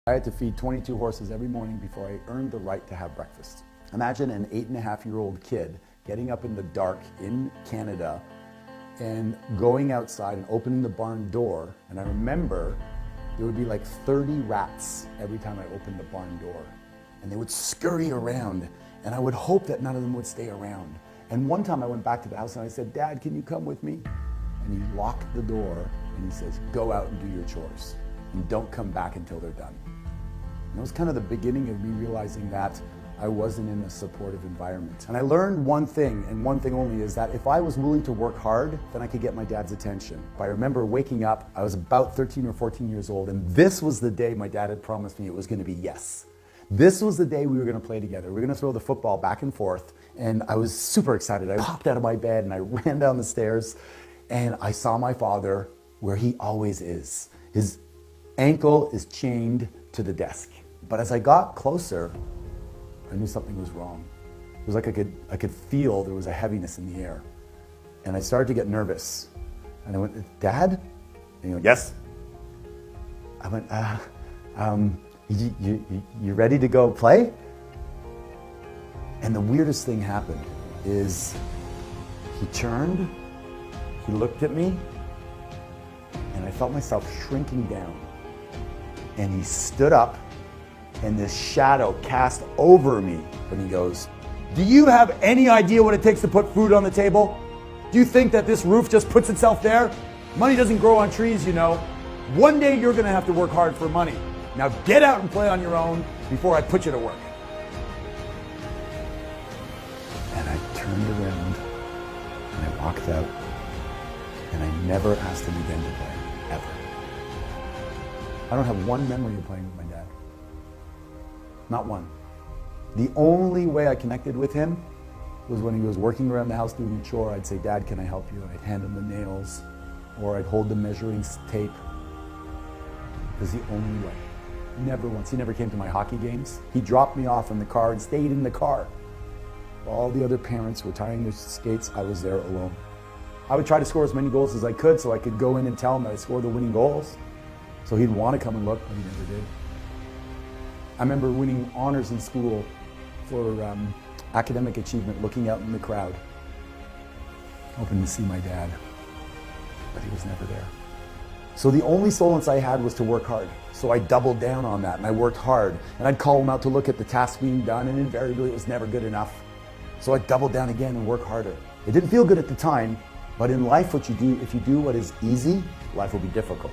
I had to feed 22 horses every morning before I earned the right to have breakfast. Imagine an 8.5-year-old kid getting up in the dark in Canada and going outside and opening the barn door. And I remember there would be like 30 rats every time I opened the barn door. And they would scurry around, and I would hope that none of them would stay around. And one time I went back to the house and I said, "Dad, can you come with me?" And he locked the door and he says, "Go out and do your chores and don't come back until they're done." And it was kind of the beginning of me realizing that I wasn't in a supportive environment. And I learned one thing, and one thing only, is that if I was willing to work hard, then I could get my dad's attention. But I remember waking up, I was about 13 or 14 years old, and this was the day my dad had promised me it was going to be yes. This was the day we were going to play together. We were going to throw the football back and forth, and I was super excited. I popped out of my bed and I ran down the stairs, and I saw my father where he always is. His ankle is chained to the desk. But as I got closer, I knew something was wrong. It was like I could feel there was a heaviness in the air. And I started to get nervous. And I went, "Dad?" And he went, "Yes." I went, you ready to go play?" And the weirdest thing happened is he turned, he looked at me, and I felt myself shrinking down. And he stood up, and this shadow cast over me, and he goes, "Do you have any idea what it takes to put food on the table? Do you think that this roof just puts itself there? Money doesn't grow on trees, you know. One day you're gonna have to work hard for money. Now get out and play on your own before I put you to work." And I turned around and I walked out, and I never asked him again to play, ever. I don't have one memory of playing with my dad. Not one. The only way I connected with him was when he was working around the house doing a chore. I'd say, "Dad, can I help you?" I'd hand him the nails, or I'd hold the measuring tape. It was the only way. Never once. He never came to my hockey games. He dropped me off in the car and stayed in the car. While all the other parents were tying their skates, I was there alone. I would try to score as many goals as I could so I could go in and tell him that I scored the winning goals. So he'd want to come and look, but he never did. I remember winning honors in school for academic achievement, looking out in the crowd, hoping to see my dad, but he was never there. So the only solace I had was to work hard. So I doubled down on that, and I worked hard. And I'd call him out to look at the task being done, and invariably it was never good enough. So I doubled down again and worked harder. It didn't feel good at the time, but in life what you do, if you do what is easy, life will be difficult.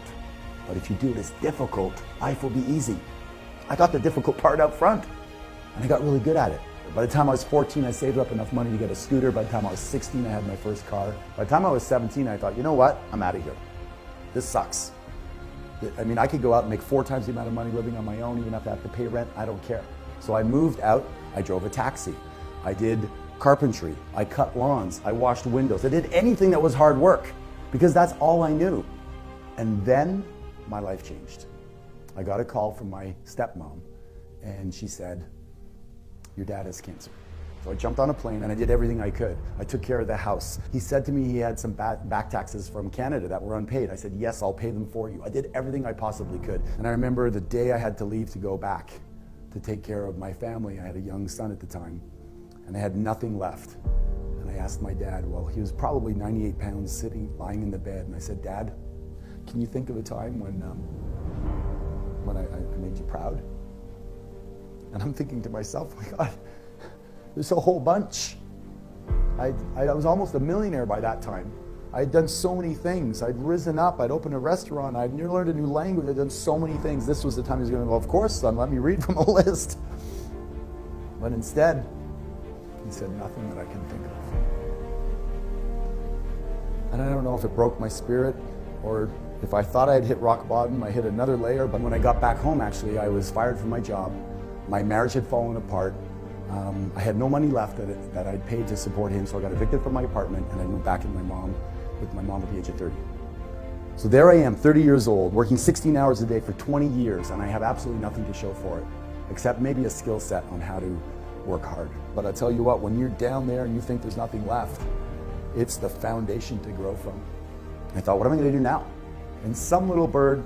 But if you do what is difficult, life will be easy. I got the difficult part up front, and I got really good at it. By the time I was 14, I saved up enough money to get a scooter. By the time I was 16, I had my first car. By the time I was 17, I thought, you know what? I'm out of here. This sucks. I mean, I could go out and make 4 times the amount of money living on my own, even if I have to pay rent, I don't care. So I moved out, I drove a taxi. I did carpentry, I cut lawns, I washed windows. I did anything that was hard work, because that's all I knew. And then my life changed. I got a call from my stepmom, and she said, "Your dad has cancer." So I jumped on a plane and I did everything I could. I took care of the house. He said to me he had some back taxes from Canada that were unpaid. I said, "Yes, I'll pay them for you." I did everything I possibly could. And I remember the day I had to leave to go back to take care of my family. I had a young son at the time, and I had nothing left. And I asked my dad, well, he was probably 98 pounds lying in the bed. And I said, "Dad, can you think of a time when I made you proud?" And I'm thinking to myself, my God, there's a whole bunch. I was almost a millionaire by that time. I had done so many things. I'd risen up, I'd opened a restaurant, I'd learned a new language, I'd done so many things. This was the time he was going to go, "Of course, son, let me read from a list." But instead, he said nothing that I can think of. And I don't know if it broke my spirit, or if I thought I had hit rock bottom, I hit another layer. But when I got back home, actually, I was fired from my job. My marriage had fallen apart. I had no money left that I'd paid to support him, so I got evicted from my apartment, and I moved back with my mom at the age of 30. So there I am, 30 years old, working 16 hours a day for 20 years, and I have absolutely nothing to show for it, except maybe a skill set on how to work hard. But I tell you what, when you're down there and you think there's nothing left, it's the foundation to grow from. I thought, what am I going to do now? And some little bird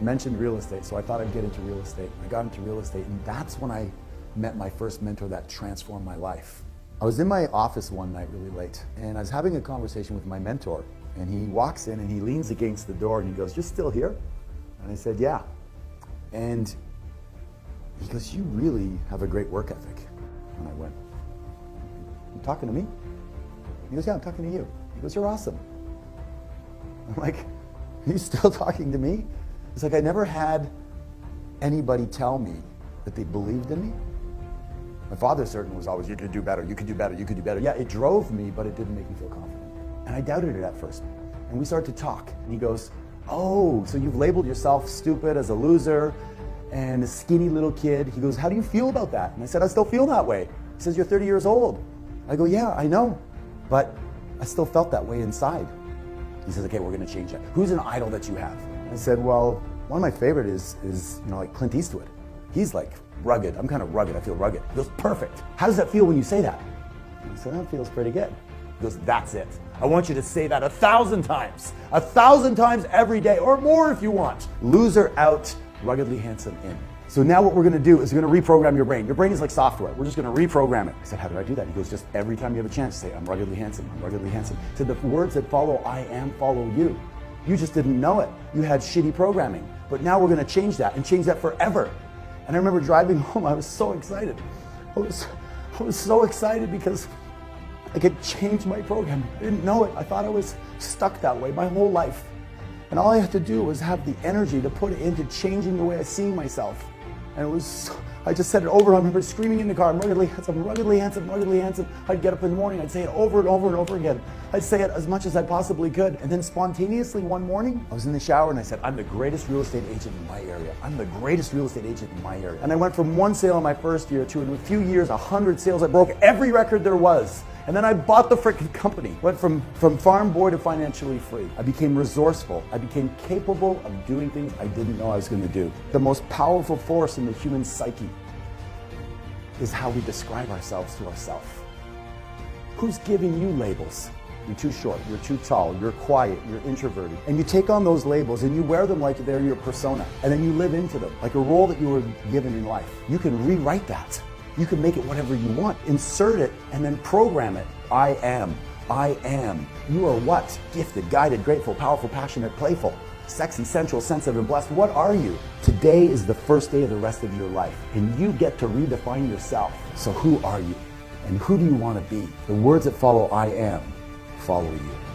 mentioned real estate, so I thought I'd get into real estate. I got into real estate, and that's when I met my first mentor that transformed my life. I was in my office one night really late, and I was having a conversation with my mentor, and he walks in and he leans against the door and he goes, "You're still here?" And I said, "Yeah." And he goes, "You really have a great work ethic." And I went, "You talking to me?" He goes, "Yeah, I'm talking to you." He goes, "You're awesome." I'm like, "Are you still talking to me?" It's like I never had anybody tell me that they believed in me. My father certainly was always, "You could do better, you could do better, you could do better." Yeah, it drove me, but it didn't make me feel confident. And I doubted it at first. And we started to talk. And he goes, "Oh, so you've labeled yourself stupid as a loser and a skinny little kid." He goes, "How do you feel about that?" And I said, "I still feel that way." He says, "You're 30 years old." I go, "Yeah, I know, but I still felt that way inside." He says, "Okay, we're gonna change that. Who's an idol that you have?" I said, "Well, one of my favorite is like Clint Eastwood. He's like rugged. I'm kind of rugged. I feel rugged." He goes, "Perfect. How does that feel when you say that?" I said, "That feels pretty good." He goes, "That's it. I want you to say that 1,000 times. 1,000 times every day, or more if you want. Loser out, ruggedly handsome in." So now what we're gonna do is we're gonna reprogram your brain. Your brain is like software. We're just gonna reprogram it. I said, "How did I do that?" He goes, "Just every time you have a chance, say, 'I'm ruggedly handsome, I'm ruggedly handsome.'" He said, "The words that follow I am follow you. You just didn't know it. You had shitty programming. But now we're gonna change that and change that forever." And I remember driving home, I was so excited. I was so excited because I could change my programming. I didn't know it. I thought I was stuck that way my whole life. And all I had to do was have the energy to put it into changing the way I see myself. And I just said it over. I remember screaming in the car, "I'm ruggedly handsome, ruggedly handsome, ruggedly handsome." I'd get up in the morning, I'd say it over and over and over again. I'd say it as much as I possibly could. And then spontaneously one morning, I was in the shower and I said, "I'm the greatest real estate agent in my area. I'm the greatest real estate agent in my area." And I went from one sale in my first year to in a few years, 100 sales. I broke every record there was. And then I bought the freaking company. Went from farm boy to financially free. I became resourceful. I became capable of doing things I didn't know I was gonna do. The most powerful force in the human psyche is how we describe ourselves to ourselves. Who's giving you labels? You're too short, you're too tall, you're quiet, you're introverted. And you take on those labels and you wear them like they're your persona. And then you live into them, like a role that you were given in life. You can rewrite that. You can make it whatever you want. Insert it and then program it. I am. I am. You are what? Gifted, guided, grateful, powerful, passionate, playful, sexy, sensual, sensitive, and blessed. What are you? Today is the first day of the rest of your life, and you get to redefine yourself. So who are you? And who do you want to be? The words that follow I am follow you.